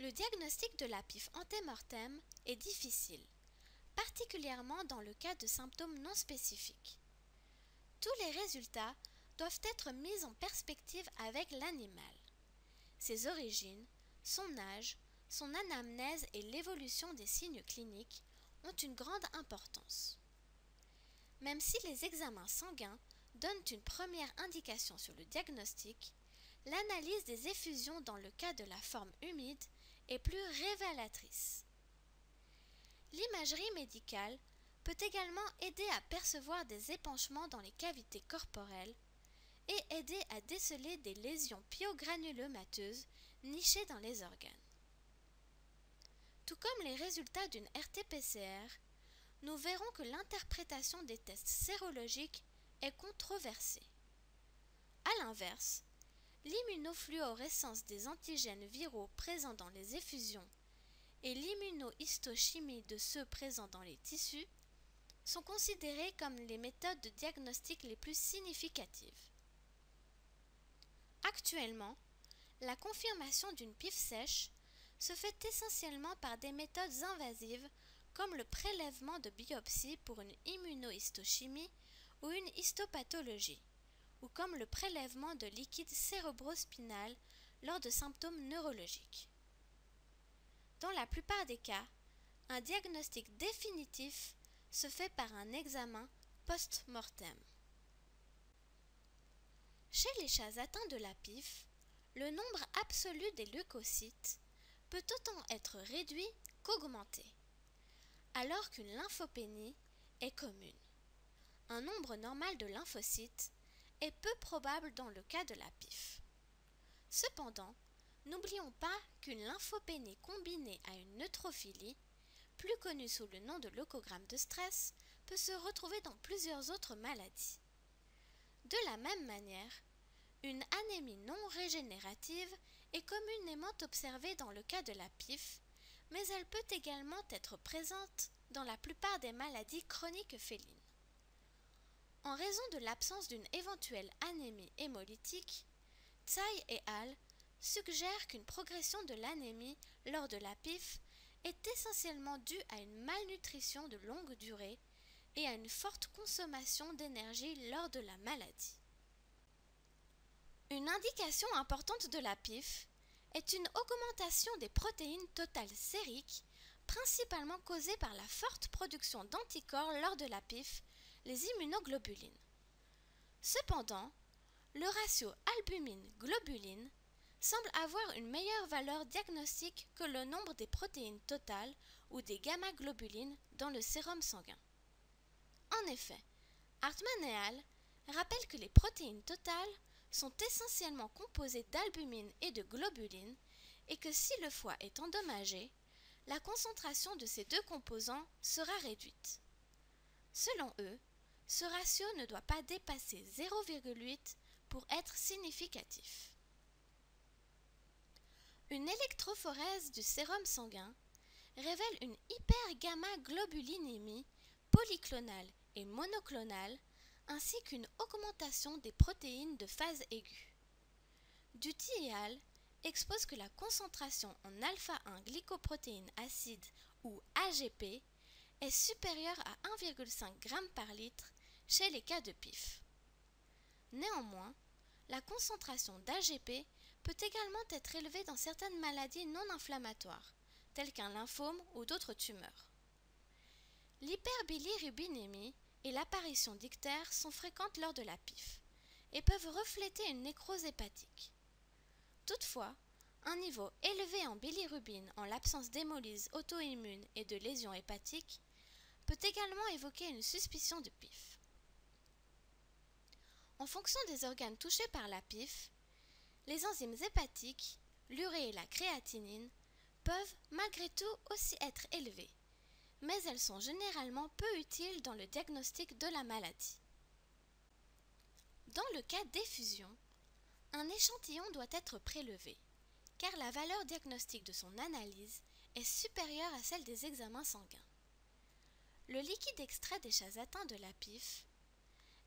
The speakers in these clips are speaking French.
Le diagnostic de la PIF ante-mortem est difficile, particulièrement dans le cas de symptômes non spécifiques. Tous les résultats doivent être mis en perspective avec l'animal. Ses origines, son âge, son anamnèse et l'évolution des signes cliniques ont une grande importance. Même si les examens sanguins donnent une première indication sur le diagnostic, l'analyse des effusions dans le cas de la forme humide est plus révélatrice. L'imagerie médicale peut également aider à percevoir des épanchements dans les cavités corporelles et aider à déceler des lésions pyogranulomateuses nichées dans les organes. Tout comme les résultats d'une RT-PCR, nous verrons que l'interprétation des tests sérologiques est controversée. A l'inverse, l'immunofluorescence des antigènes viraux présents dans les effusions et l'immunohistochimie de ceux présents dans les tissus sont considérées comme les méthodes de diagnostic les plus significatives. Actuellement, la confirmation d'une PIF sèche se fait essentiellement par des méthodes invasives comme le prélèvement de biopsie pour une immunohistochimie ou une histopathologie, ou comme le prélèvement de liquide cérébrospinal lors de symptômes neurologiques. Dans la plupart des cas, un diagnostic définitif se fait par un examen post-mortem. Chez les chats atteints de la PIF, le nombre absolu des leucocytes peut autant être réduit qu'augmenté, alors qu'une lymphopénie est commune. Un nombre normal de lymphocytes est peu probable dans le cas de la PIF. Cependant, n'oublions pas qu'une lymphopénie combinée à une neutrophilie, plus connue sous le nom de leucogramme de stress, peut se retrouver dans plusieurs autres maladies. De la même manière, une anémie non régénérative est communément observée dans le cas de la PIF, mais elle peut également être présente dans la plupart des maladies chroniques félines. En raison de l'absence d'une éventuelle anémie hémolytique, Tsai et al. Suggèrent qu'une progression de l'anémie lors de la PIF est essentiellement due à une malnutrition de longue durée et à une forte consommation d'énergie lors de la maladie. Une indication importante de la PIF est une augmentation des protéines totales sériques, principalement causée par la forte production d'anticorps lors de la PIF, les immunoglobulines. Cependant, le ratio albumine-globuline semble avoir une meilleure valeur diagnostique que le nombre des protéines totales ou des gamma-globulines dans le sérum sanguin. En effet, Hartmann et al. Rappellent que les protéines totales sont essentiellement composées d'albumine et de globulines et que si le foie est endommagé, la concentration de ces deux composants sera réduite. Selon eux, ce ratio ne doit pas dépasser 0,8 pour être significatif. Une électrophorèse du sérum sanguin révèle une hypergamma-globulinémie polyclonale et monoclonale ainsi qu'une augmentation des protéines de phase aiguë. Duty et al. Exposent que la concentration en alpha-1 glycoprotéine acide ou AGP est supérieure à 1,5 g par litre chez les cas de PIF. Néanmoins, la concentration d'AGP peut également être élevée dans certaines maladies non inflammatoires, telles qu'un lymphome ou d'autres tumeurs. L'hyperbilirubinémie et l'apparition d'ictères sont fréquentes lors de la PIF et peuvent refléter une nécrose hépatique. Toutefois, un niveau élevé en bilirubine en l'absence d'hémolyse auto-immune et de lésions hépatiques peut également évoquer une suspicion de PIF. En fonction des organes touchés par la PIF, les enzymes hépatiques, l'urée et la créatinine, peuvent malgré tout aussi être élevées, mais elles sont généralement peu utiles dans le diagnostic de la maladie. Dans le cas d'effusion, un échantillon doit être prélevé, car la valeur diagnostique de son analyse est supérieure à celle des examens sanguins. Le liquide extrait des chats atteints de la PIF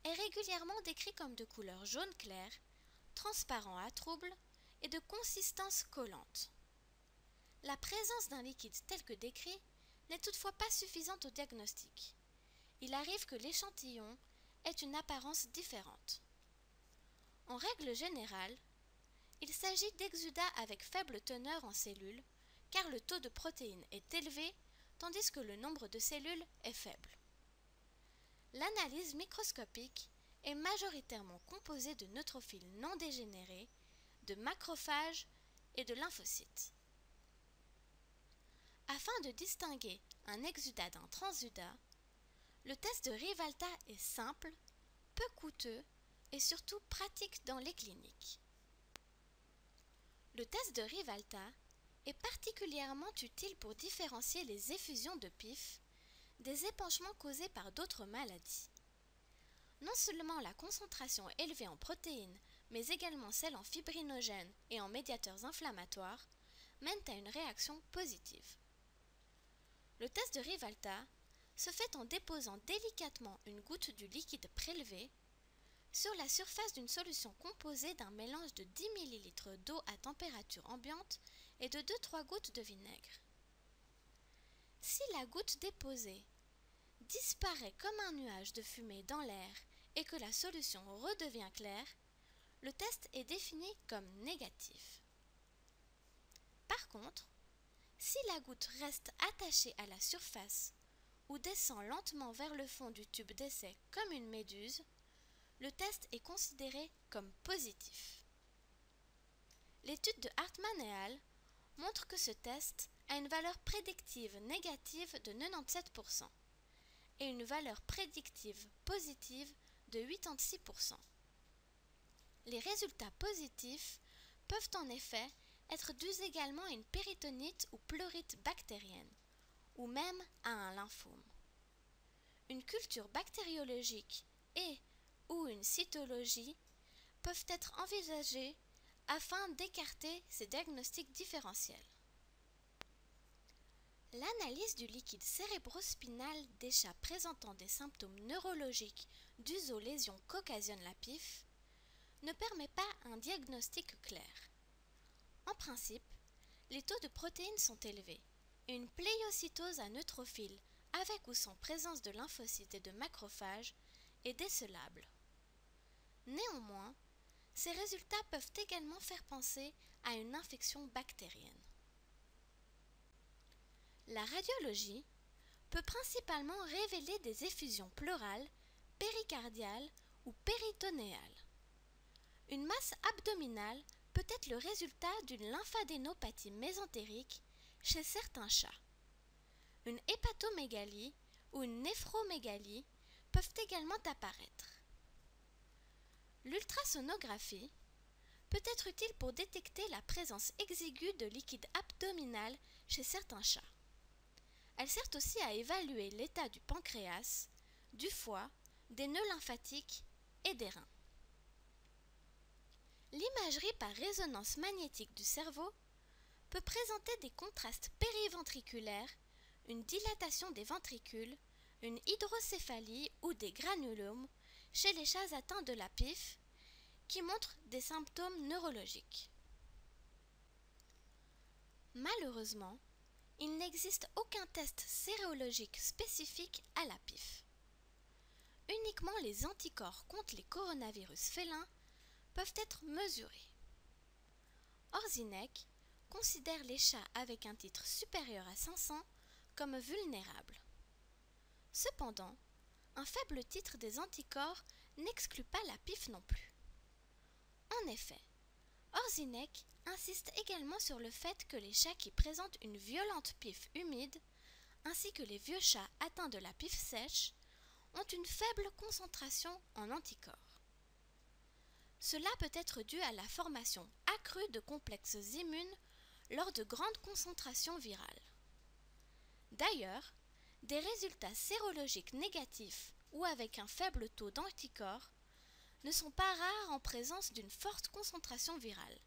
est régulièrement décrit comme de couleur jaune clair, transparent à trouble et de consistance collante. La présence d'un liquide tel que décrit n'est toutefois pas suffisante au diagnostic. Il arrive que l'échantillon ait une apparence différente. En règle générale, il s'agit d'exudats avec faible teneur en cellules, car le taux de protéines est élevé, tandis que le nombre de cellules est faible. L'analyse microscopique est majoritairement composée de neutrophiles non dégénérés, de macrophages et de lymphocytes. Afin de distinguer un exudat d'un transudat, le test de Rivalta est simple, peu coûteux et surtout pratique dans les cliniques. Le test de Rivalta est particulièrement utile pour différencier les effusions de PIF des épanchements causés par d'autres maladies. Non seulement la concentration élevée en protéines, mais également celle en fibrinogènes et en médiateurs inflammatoires mènent à une réaction positive. Le test de Rivalta se fait en déposant délicatement une goutte du liquide prélevé sur la surface d'une solution composée d'un mélange de 10 ml d'eau à température ambiante et de 2-3 gouttes de vinaigre. Si la goutte déposée disparaît comme un nuage de fumée dans l'air et que la solution redevient claire, le test est défini comme négatif. Par contre, si la goutte reste attachée à la surface ou descend lentement vers le fond du tube d'essai comme une méduse, le test est considéré comme positif. L'étude de Hartmann et al. Montre que ce test a une valeur prédictive négative de 97% et une valeur prédictive positive de 86%. Les résultats positifs peuvent en effet être dus également à une péritonite ou pleurite bactérienne, ou même à un lymphome. Une culture bactériologique et ou une cytologie peuvent être envisagées afin d'écarter ces diagnostics différentiels. L'analyse du liquide cérébrospinal des chats présentant des symptômes neurologiques dus aux lésions qu'occasionne la PIF ne permet pas un diagnostic clair. En principe, les taux de protéines sont élevés et une pléiocytose à neutrophile avec ou sans présence de lymphocytes et de macrophages est décelable. Néanmoins, ces résultats peuvent également faire penser à une infection bactérienne. La radiologie peut principalement révéler des effusions pleurales, péricardiales ou péritonéales. Une masse abdominale peut être le résultat d'une lymphadénopathie mésentérique chez certains chats. Une hépatomégalie ou une néphromégalie peuvent également apparaître. L'ultrasonographie peut être utile pour détecter la présence exiguë de liquide abdominal chez certains chats. Elle sert aussi à évaluer l'état du pancréas, du foie, des nœuds lymphatiques et des reins. L'imagerie par résonance magnétique du cerveau peut présenter des contrastes périventriculaires, une dilatation des ventricules, une hydrocéphalie ou des granulomes chez les chats atteints de la PIF qui montrent des symptômes neurologiques. Malheureusement, il n'existe aucun test sérologique spécifique à la PIF. Uniquement les anticorps contre les coronavirus félins peuvent être mesurés. Orzinek considère les chats avec un titre supérieur à 500 comme vulnérables. Cependant, un faible titre des anticorps n'exclut pas la PIF non plus. En effet, Orzinek insiste également sur le fait que les chats qui présentent une violente PIF humide, ainsi que les vieux chats atteints de la PIF sèche, ont une faible concentration en anticorps. Cela peut être dû à la formation accrue de complexes immunes lors de grandes concentrations virales. D'ailleurs, des résultats sérologiques négatifs ou avec un faible taux d'anticorps ne sont pas rares en présence d'une forte concentration virale,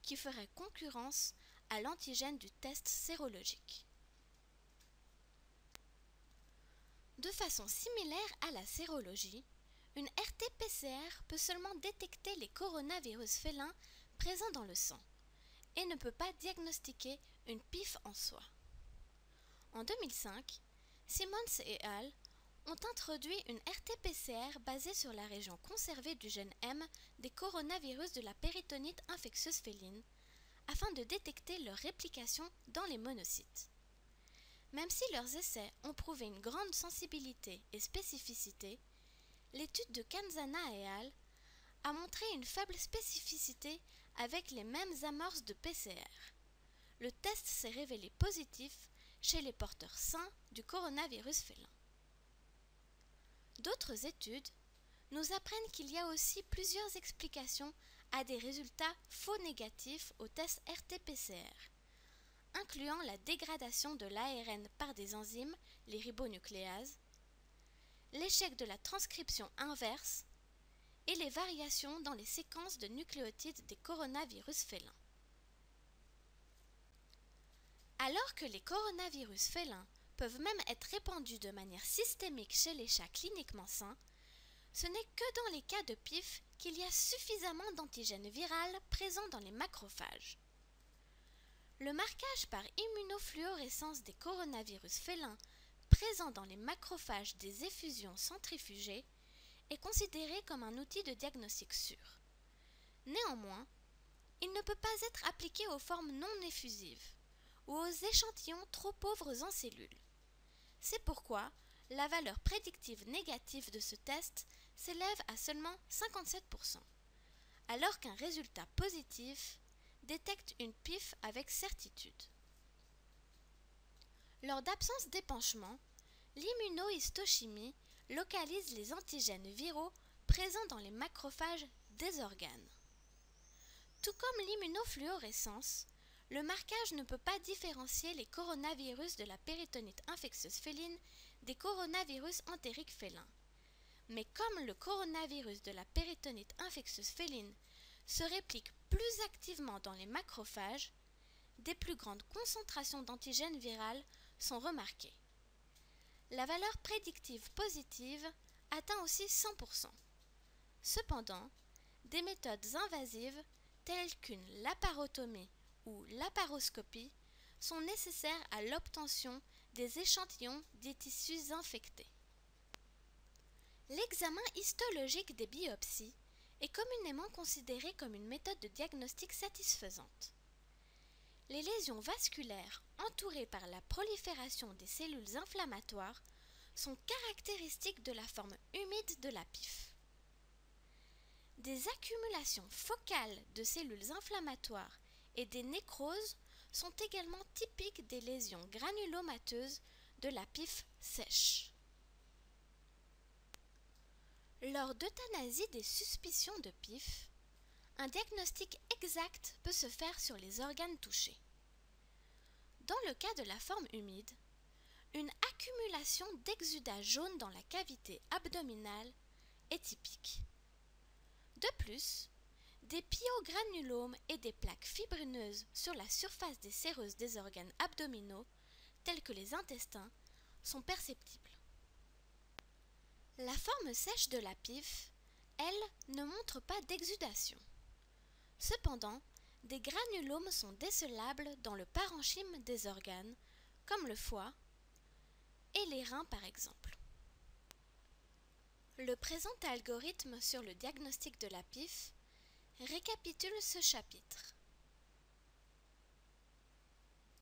qui ferait concurrence à l'antigène du test sérologique. De façon similaire à la sérologie, une RT-PCR peut seulement détecter les coronavirus félins présents dans le sang et ne peut pas diagnostiquer une PIF en soi. En 2005, Simmons et al. Ont introduit une RT-PCR basée sur la région conservée du gène M des coronavirus de la péritonite infectieuse féline afin de détecter leur réplication dans les monocytes. Même si leurs essais ont prouvé une grande sensibilité et spécificité, l'étude de Kanzana et al. A montré une faible spécificité avec les mêmes amorces de PCR. Le test s'est révélé positif chez les porteurs sains du coronavirus félin. D'autres études nous apprennent qu'il y a aussi plusieurs explications à des résultats faux négatifs au test RT-PCR, incluant la dégradation de l'ARN par des enzymes, les ribonucléases, l'échec de la transcription inverse et les variations dans les séquences de nucléotides des coronavirus félins. Alors que les coronavirus félins peuvent même être répandus de manière systémique chez les chats cliniquement sains, ce n'est que dans les cas de PIF qu'il y a suffisamment d'antigènes virales présents dans les macrophages. Le marquage par immunofluorescence des coronavirus félins présents dans les macrophages des effusions centrifugées est considéré comme un outil de diagnostic sûr. Néanmoins, il ne peut pas être appliqué aux formes non effusives ou aux échantillons trop pauvres en cellules. C'est pourquoi la valeur prédictive négative de ce test s'élève à seulement 57%, alors qu'un résultat positif détecte une PIF avec certitude. Lors d'absence d'épanchement, l'immunohistochimie localise les antigènes viraux présents dans les macrophages des organes. Tout comme l'immunofluorescence, le marquage ne peut pas différencier les coronavirus de la péritonite infectieuse féline des coronavirus entériques félins. Mais comme le coronavirus de la péritonite infectieuse féline se réplique plus activement dans les macrophages, des plus grandes concentrations d'antigènes virales sont remarquées. La valeur prédictive positive atteint aussi 100%. Cependant, des méthodes invasives telles qu'une laparotomie ou laparoscopie sont nécessaires à l'obtention des échantillons des tissus infectés. L'examen histologique des biopsies est communément considéré comme une méthode de diagnostic satisfaisante. Les lésions vasculaires entourées par la prolifération des cellules inflammatoires sont caractéristiques de la forme humide de la PIF. Des accumulations focales de cellules inflammatoires et des nécroses sont également typiques des lésions granulomateuses de la PIF sèche. Lors d'euthanasie des suspicions de PIF, un diagnostic exact peut se faire sur les organes touchés. Dans le cas de la forme humide, une accumulation d'exudats jaunes dans la cavité abdominale est typique. De plus, des pyogranulomes et des plaques fibrineuses sur la surface des séreuses des organes abdominaux, tels que les intestins, sont perceptibles. La forme sèche de la PIF, elle, ne montre pas d'exudation. Cependant, des granulomes sont décelables dans le parenchyme des organes, comme le foie et les reins par exemple. Le présent algorithme sur le diagnostic de la PIF récapitule ce chapitre.